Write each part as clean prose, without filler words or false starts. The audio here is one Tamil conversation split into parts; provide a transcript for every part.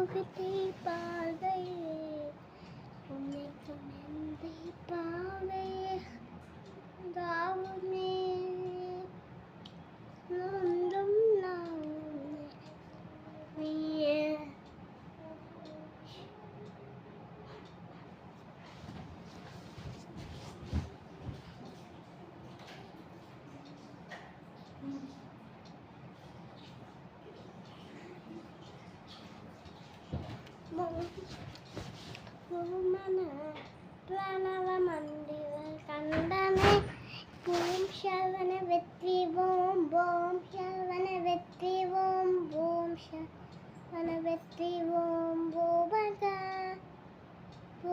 விதை பாதையே உன்னை துணை பாவையே தாவுமே நொந்தும் நாயே கண்டனை ஓம் சரவண வெற்றி ஓம் ஓம் சரவண வெற்றி ஓம் ஓம் சரவண வெற்றி ஓம் ஓபகா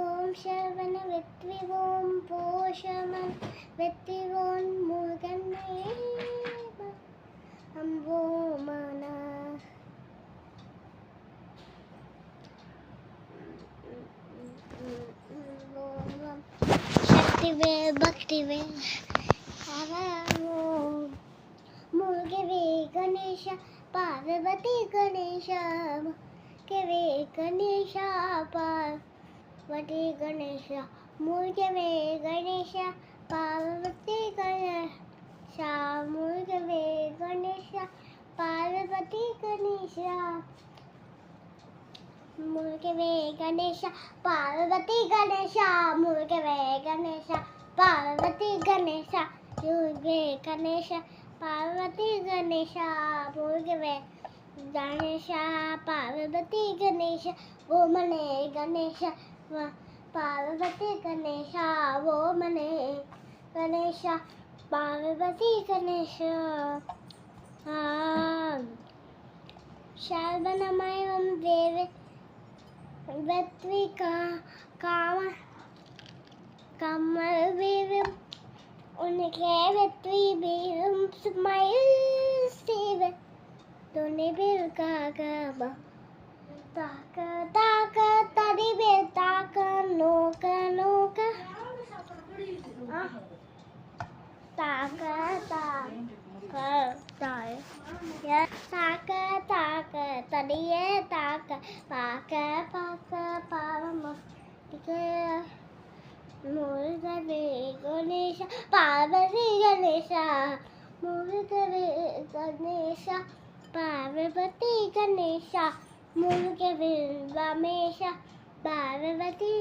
ஓம் சரவண வெற்றி ஓம் போஷமன் வெற்றி ஓம் முருகனே அம்போமன சக்திவே பக்திவே முருகவே கணேஷ பார்வதி கணேஷ முருகவே கணேஷ பார்வதி கணேஷ முருகவே கணேஷ பார்வதி கணேஷ முருகவே கணேஷ பார்வதி கணேஷ முருகவே கணேஷ பார்வதி கணேஷ முருகவே கணேஷ பார்வதி கணேஷ முருகவே கணேஷ பார்வதி கணேஷ முருகவே கணேஷ பார்வதி கணேஷ ஓமனே கணேஷ பார்வதி கணேஷ ஓமனே கணேஷ பார்வதி கணேஷ சர்வநமயம் தேவே வெற்றி காம கமல் வீரம் உனக்கே வெற்றி வீரம் ஸ்மைல் சேவ துணை பேருக்காக தாக்க தாக்க தடிவே தாக்க நோக்க நோக்க தாக்க தாக்க தாக்க தாக்க தடியே தாக்க பாக்க பாக்க பாவம் முருகவே கணேஷ பார்வதி கணேஷ முருகவே கணேஷ பார்வதி கணேஷ முருகவே ரமேஷ பார்வதி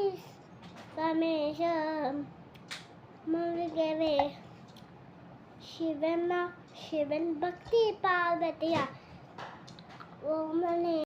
ரமேஷ முருகவே சிவன் பக்தி பார்வதியா ஓமனே